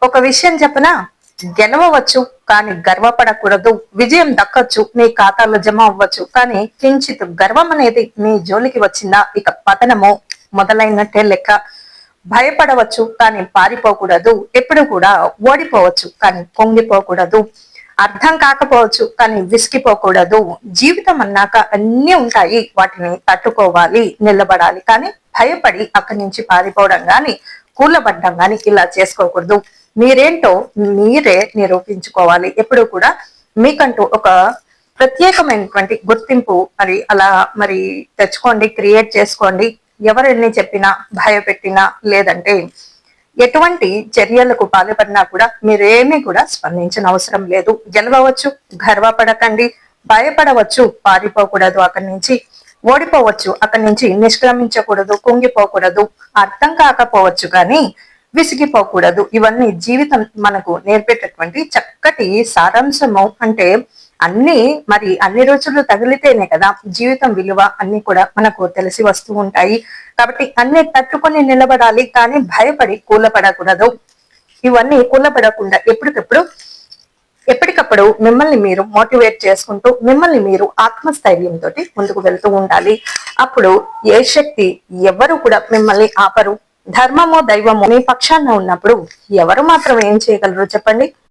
ఒక విషయం చెప్పనా, గెలవవచ్చు కానీ గర్వపడకూడదు. విజయం దక్కచ్చు, మీ ఖాతాలో జమ అవ్వచ్చు, కానీ కించిత్ గర్వం అనేది మీ జోలికి వచ్చిందా ఇక పతనము మొదలైనట్టే లెక్క. భయపడవచ్చు కానీ పారిపోకూడదు. ఎప్పుడు కూడా ఓడిపోవచ్చు కానీ పొంగిపోకూడదు. అర్థం కాకపోవచ్చు కానీ విసిగిపోకూడదు. జీవితం అన్నాక అన్ని ఉంటాయి, వాటిని తట్టుకోవాలి, నిలబడాలి. కానీ భయపడి అక్కడి నుంచి పారిపోవడం గాని, కూలబడ్డం గాని ఇలా చేసుకోకూడదు. మీరేంటో మీరే నిరూపించుకోవాలి. ఎప్పుడు కూడా మీకంటూ ఒక ప్రత్యేకమైనటువంటి గుర్తింపు మరి తెచ్చుకోండి, క్రియేట్ చేసుకోండి. ఎవరెన్ని చెప్పినా, భయపెట్టినా, లేదంటే ఎటువంటి చర్యలకు పాల్పడినా కూడా మీరేమీ కూడా స్పందించిన అవసరం లేదు. గెలవవచ్చు, గర్వపడకండి. భయపడవచ్చు, పారిపోకూడదు. అక్కడి నుంచి ఓడిపోవచ్చు, అక్కడి నుంచి నిష్క్రమించకూడదు, కుంగిపోకూడదు. అర్థం కాకపోవచ్చు కానీ విసిగిపోకూడదు. ఇవన్నీ జీవితం మనకు నేర్పేటటువంటి చక్కటి సారాంశము. అంటే అన్ని రుచులు తగిలితేనే కదా జీవితం విలువ అన్ని కూడా మనకు తెలిసి వస్తూ ఉంటాయి. కాబట్టి అన్ని తట్టుకొని నిలబడాలి, కానీ భయపడి కూలపడకూడదు. ఇవన్నీ కూలపడకుండా ఎప్పటికప్పుడు మిమ్మల్ని మీరు మోటివేట్ చేసుకుంటూ, మిమ్మల్ని మీరు ఆత్మస్థైర్యంతో ముందుకు వెళ్తూ ఉండాలి. అప్పుడు ఏ శక్తి ఎవరు కూడా మిమ్మల్ని ఆపరు. ధర్మమో దైవమో మీ పక్షాన ఉన్నప్పుడు ఎవరు మాత్రం ఏం చేయగలరు చెప్పండి.